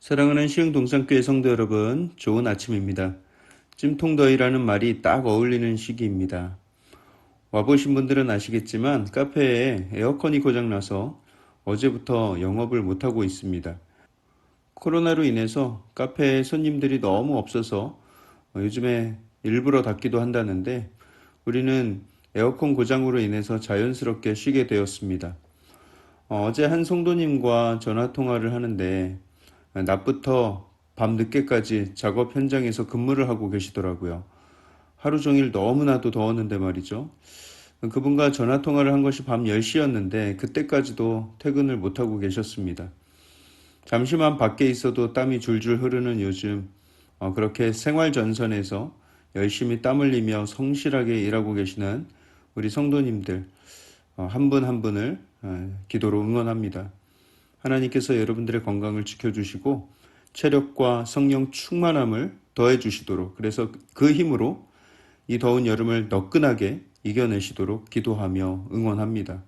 사랑하는 시흥동산교회 성도 여러분, 좋은 아침입니다. 찜통더위라는 말이 딱 어울리는 시기입니다. 와보신 분들은 아시겠지만 카페에 에어컨이 고장나서 어제부터 영업을 못하고 있습니다. 코로나로 인해서 카페에 손님들이 너무 없어서 요즘에 일부러 닫기도 한다는데 우리는 에어컨 고장으로 인해서 자연스럽게 쉬게 되었습니다. 어제 한 성도님과 전화 통화를 하는데 낮부터 밤 늦게까지 작업 현장에서 근무를 하고 계시더라고요. 하루 종일 너무나도 더웠는데 말이죠. 그분과 전화 통화를 한 것이 밤 10시였는데 그때까지도 퇴근을 못하고 계셨습니다. 잠시만 밖에 있어도 땀이 줄줄 흐르는 요즘 그렇게 생활 전선에서 열심히 땀 흘리며 성실하게 일하고 계시는 우리 성도님들 한 분 한 분을 기도로 응원합니다. 하나님께서 여러분들의 건강을 지켜주시고 체력과 성령 충만함을 더해주시도록, 그래서 그 힘으로 이 더운 여름을 너끈하게 이겨내시도록 기도하며 응원합니다.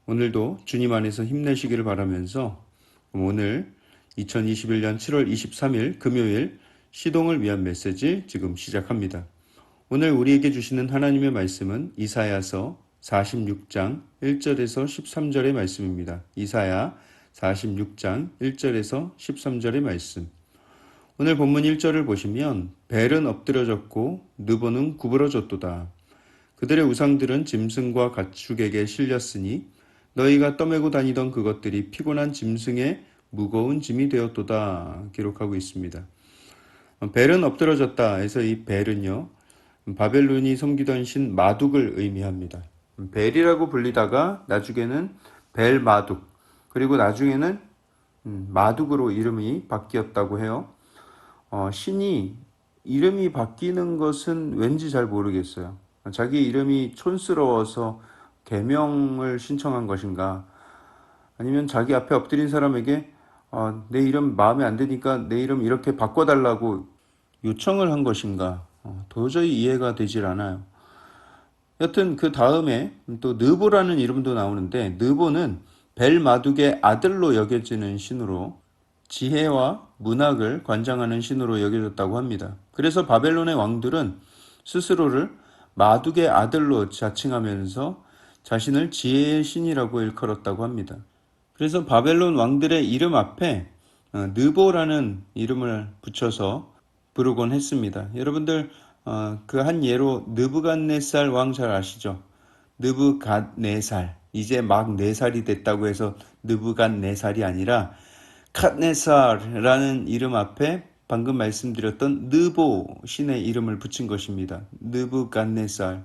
오늘도 주님 안에서 힘내시기를 바라면서 오늘 2021년 7월 23일 금요일 시동을 위한 메시지 지금 시작합니다. 오늘 우리에게 주시는 하나님의 말씀은 이사야서 46장 1절에서 13절의 말씀입니다. 이사야 46장 1절에서 13절의 말씀. 오늘 본문 1절을 보시면 벨은 엎드려졌고 느보는 구부러졌도다. 그들의 우상들은 짐승과 가축에게 실렸으니 너희가 떠매고 다니던 그것들이 피곤한 짐승의 무거운 짐이 되었도다. 기록하고 있습니다. 벨은 엎드러졌다 해서 이 벨은요, 바벨론이 섬기던 신 마둑을 의미합니다. 벨이라고 불리다가 나중에는 벨마둑, 그리고 나중에는 마둑으로 이름이 바뀌었다고 해요. 신이 이름이 바뀌는 것은 왠지 잘 모르겠어요. 자기 이름이 촌스러워서 개명을 신청한 것인가, 아니면 자기 앞에 엎드린 사람에게 내 이름 마음에 안 드니까 내 이름 이렇게 바꿔달라고 요청을 한 것인가, 도저히 이해가 되질 않아요. 여튼 그 다음에 또 느보라는 이름도 나오는데, 느보는 벨마둑의 아들로 여겨지는 신으로 지혜와 문학을 관장하는 신으로 여겨졌다고 합니다. 그래서 바벨론의 왕들은 스스로를 마둑의 아들로 자칭하면서 자신을 지혜의 신이라고 일컬었다고 합니다. 그래서 바벨론 왕들의 이름 앞에 느보라는 이름을 붙여서 부르곤 했습니다. 여러분들 그 한 예로 느부갓네살 왕 잘 아시죠? 느부갓네살, 이제 막 4살이 됐다고 해서 느부갓네살이 아니라 갓네살라는 이름 앞에 방금 말씀드렸던 느보 신의 이름을 붙인 것입니다. 느부갓네살.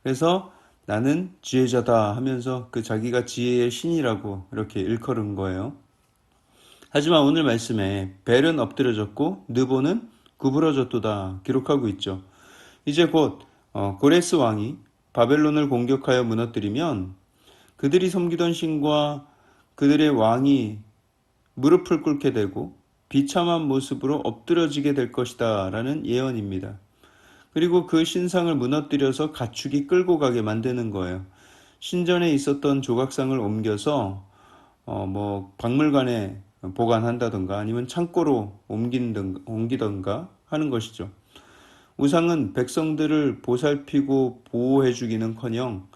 그래서 나는 지혜자다 하면서 그 자기가 지혜의 신이라고 이렇게 일컬은 거예요. 하지만 오늘 말씀에 벨은 엎드려졌고 느보는 구부러졌도다 기록하고 있죠. 이제 곧 고레스 왕이 바벨론을 공격하여 무너뜨리면 그들이 섬기던 신과 그들의 왕이 무릎을 꿇게 되고 비참한 모습으로 엎드려지게 될 것이다 라는 예언입니다. 그리고 그 신상을 무너뜨려서 가축이 끌고 가게 만드는 거예요. 신전에 있었던 조각상을 옮겨서 박물관에 보관한다던가 아니면 창고로 옮기던가 하는 것이죠. 우상은 백성들을 보살피고 보호해주기는커녕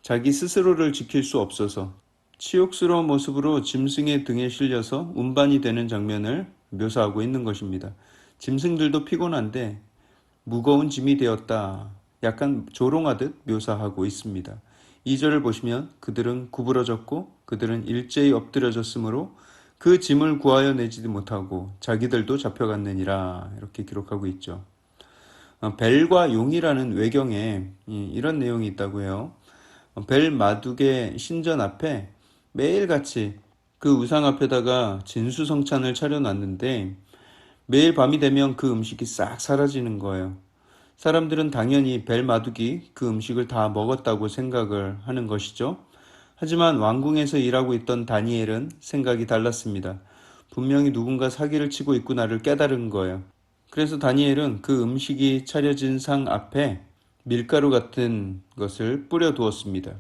자기 스스로를 지킬 수 없어서 치욕스러운 모습으로 짐승의 등에 실려서 운반이 되는 장면을 묘사하고 있는 것입니다. 짐승들도 피곤한데 무거운 짐이 되었다, 약간 조롱하듯 묘사하고 있습니다. 2절을 보시면 그들은 구부러졌고 그들은 일제히 엎드려졌으므로 그 짐을 구하여 내지 못하고 자기들도 잡혀갔느니라, 이렇게 기록하고 있죠. 벨과 용이라는 외경에 이런 내용이 있다고 해요. 벨 마둑의 신전 앞에 매일같이 그 우상 앞에다가 진수성찬을 차려놨는데 매일 밤이 되면 그 음식이 싹 사라지는 거예요. 사람들은 당연히 벨 마둑이 그 음식을 다 먹었다고 생각을 하는 것이죠. 하지만 왕궁에서 일하고 있던 다니엘은 생각이 달랐습니다. 분명히 누군가 사기를 치고 있구나를 깨달은 거예요. 그래서 다니엘은 그 음식이 차려진 상 앞에 밀가루 같은 것을 뿌려 두었습니다.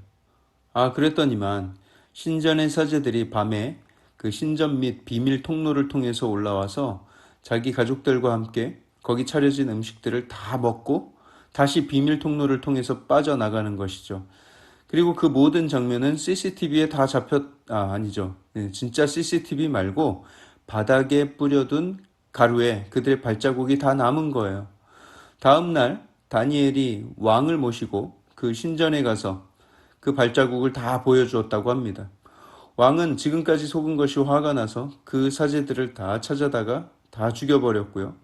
그랬더니만 신전의 사제들이 밤에 그 신전 및 비밀 통로를 통해서 올라와서 자기 가족들과 함께 거기 차려진 음식들을 다 먹고 다시 비밀 통로를 통해서 빠져나가는 것이죠. 그리고 그 모든 장면은 CCTV에 다 아니죠. 진짜 CCTV 말고 바닥에 뿌려둔 가루에 그들의 발자국이 다 남은 거예요. 다음 날 다니엘이 왕을 모시고 그 신전에 가서 그 발자국을 다 보여주었다고 합니다. 왕은 지금까지 속은 것이 화가 나서 그 사제들을 다 찾아다가 다 죽여버렸고요.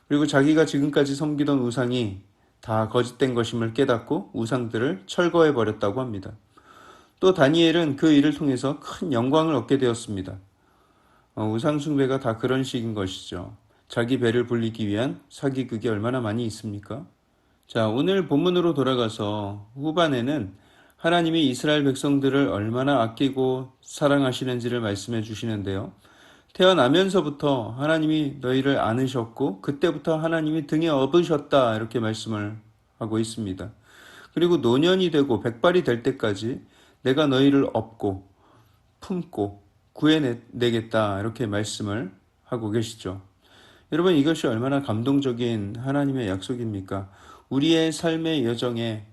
그리고 자기가 지금까지 섬기던 우상이 다 거짓된 것임을 깨닫고 우상들을 철거해버렸다고 합니다. 또 다니엘은 그 일을 통해서 큰 영광을 얻게 되었습니다. 우상 숭배가 다 그런 식인 것이죠. 자기 배를 불리기 위한 사기극이 얼마나 많이 있습니까? 자, 오늘 본문으로 돌아가서 후반에는 하나님이 이스라엘 백성들을 얼마나 아끼고 사랑하시는지를 말씀해 주시는데요. 태어나면서부터 하나님이 너희를 안으셨고 그때부터 하나님이 등에 업으셨다 이렇게 말씀을 하고 있습니다. 그리고 노년이 되고 백발이 될 때까지 내가 너희를 업고 품고 구해내겠다 이렇게 말씀을 하고 계시죠. 여러분 이것이 얼마나 감동적인 하나님의 약속입니까? 우리의 삶의 여정에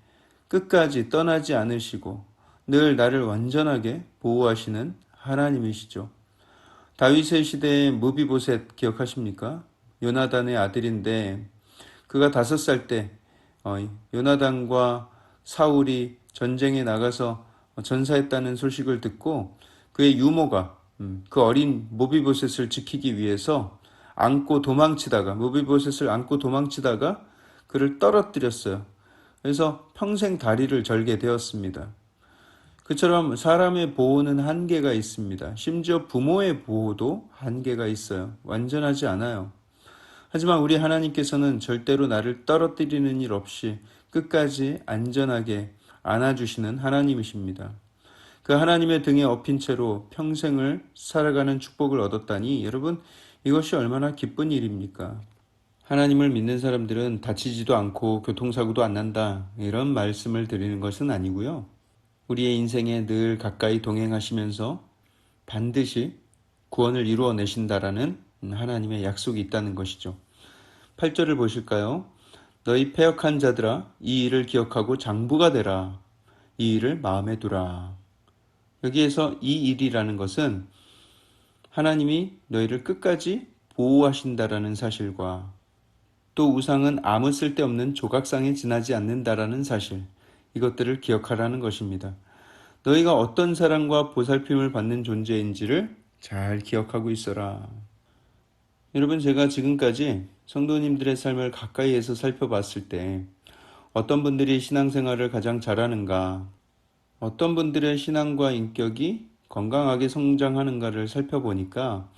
끝까지 떠나지 않으시고 늘 나를 완전하게 보호하시는 하나님이시죠. 다윗의 시대의 무비보셋 기억하십니까? 요나단의 아들인데 그가 5살 때 요나단과 사울이 전쟁에 나가서 전사했다는 소식을 듣고 그의 유모가 그 어린 무비보셋을 지키기 위해서 무비보셋을 안고 도망치다가 그를 떨어뜨렸어요. 그래서 평생 다리를 절게 되었습니다. 그처럼 사람의 보호는 한계가 있습니다. 심지어 부모의 보호도 한계가 있어요. 완전하지 않아요. 하지만 우리 하나님께서는 절대로 나를 떨어뜨리는 일 없이 끝까지 안전하게 안아주시는 하나님이십니다. 그 하나님의 등에 업힌 채로 평생을 살아가는 축복을 얻었다니 여러분 이것이 얼마나 기쁜 일입니까? 하나님을 믿는 사람들은 다치지도 않고 교통사고도 안 난다 이런 말씀을 드리는 것은 아니고요. 우리의 인생에 늘 가까이 동행하시면서 반드시 구원을 이루어내신다라는 하나님의 약속이 있다는 것이죠. 8절을 보실까요? 너희 패역한 자들아 이 일을 기억하고 장부가 되라. 이 일을 마음에 두라. 여기에서 이 일이라는 것은 하나님이 너희를 끝까지 보호하신다라는 사실과 또 우상은 아무 쓸데없는 조각상에 지나지 않는다라는 사실, 이것들을 기억하라는 것입니다. 너희가 어떤 사랑과 보살핌을 받는 존재인지를 잘 기억하고 있어라. 여러분, 제가 지금까지 성도님들의 삶을 가까이에서 살펴봤을 때 어떤 분들이 신앙생활을 가장 잘하는가, 어떤 분들의 신앙과 인격이 건강하게 성장하는가를 살펴보니까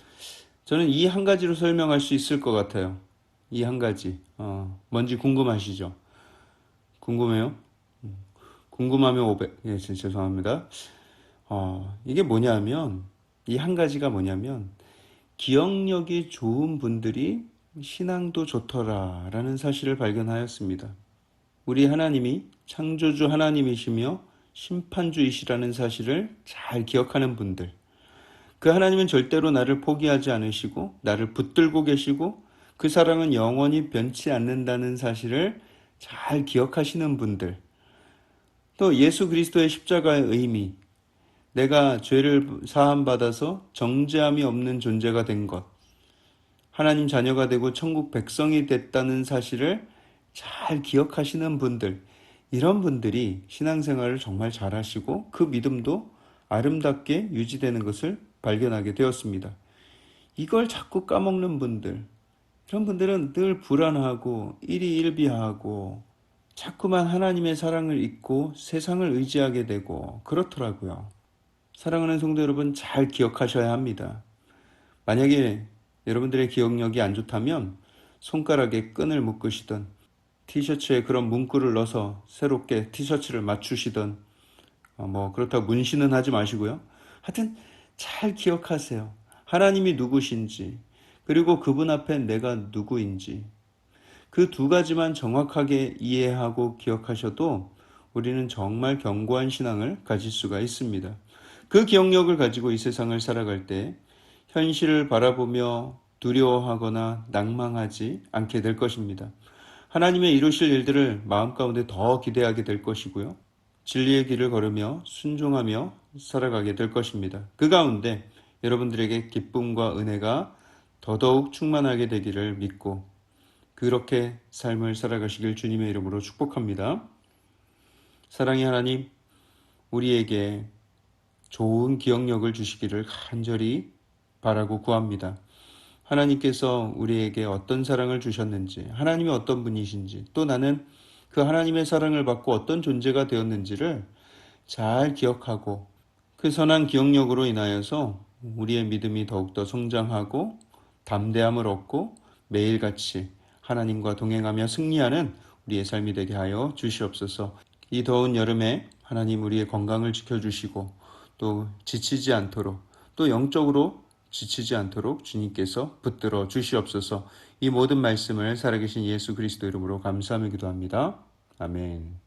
저는 이 한 가지로 설명할 수 있을 것 같아요. 이 한 가지. 뭔지 궁금하시죠? 궁금해요? 궁금하면 500. 예, 죄송합니다. 이게 뭐냐면, 이 한 가지가 뭐냐면, 기억력이 좋은 분들이 신앙도 좋더라라는 사실을 발견하였습니다. 우리 하나님이 창조주 하나님이시며 심판주이시라는 사실을 잘 기억하는 분들, 그 하나님은 절대로 나를 포기하지 않으시고 나를 붙들고 계시고 그 사랑은 영원히 변치 않는다는 사실을 잘 기억하시는 분들, 또 예수 그리스도의 십자가의 의미, 내가 죄를 사함받아서 정죄함이 없는 존재가 된 것, 하나님 자녀가 되고 천국 백성이 됐다는 사실을 잘 기억하시는 분들, 이런 분들이 신앙생활을 정말 잘하시고 그 믿음도 아름답게 유지되는 것을 발견하게 되었습니다. 이걸 자꾸 까먹는 분들, 이런 분들은 늘 불안하고 일희일비하고 자꾸만 하나님의 사랑을 잊고 세상을 의지하게 되고 그렇더라고요. 사랑하는 성도 여러분, 잘 기억하셔야 합니다. 만약에 여러분들의 기억력이 안 좋다면 손가락에 끈을 묶으시던 티셔츠에 그런 문구를 넣어서 새롭게 티셔츠를 맞추시던 그렇다고 문신은 하지 마시고요. 하여튼 잘 기억하세요. 하나님이 누구신지, 그리고 그분 앞에 내가 누구인지, 그 두 가지만 정확하게 이해하고 기억하셔도 우리는 정말 견고한 신앙을 가질 수가 있습니다. 그 기억력을 가지고 이 세상을 살아갈 때 현실을 바라보며 두려워하거나 낭망하지 않게 될 것입니다. 하나님의 이루실 일들을 마음 가운데 더 기대하게 될 것이고요. 진리의 길을 걸으며 순종하며 살아가게 될 것입니다. 그 가운데 여러분들에게 기쁨과 은혜가 더더욱 충만하게 되기를 믿고 그렇게 삶을 살아가시길 주님의 이름으로 축복합니다. 사랑의 하나님, 우리에게 좋은 기억력을 주시기를 간절히 바라고 구합니다. 하나님께서 우리에게 어떤 사랑을 주셨는지, 하나님이 어떤 분이신지, 또 나는 그 하나님의 사랑을 받고 어떤 존재가 되었는지를 잘 기억하고 그 선한 기억력으로 인하여서 우리의 믿음이 더욱더 성장하고 담대함을 얻고 매일같이 하나님과 동행하며 승리하는 우리의 삶이 되게 하여 주시옵소서. 이 더운 여름에 하나님 우리의 건강을 지켜주시고 또 지치지 않도록 또 영적으로 지치지 않도록 주님께서 붙들어 주시옵소서. 이 모든 말씀을 살아계신 예수 그리스도 이름으로 감사하며 기도합니다. 아멘.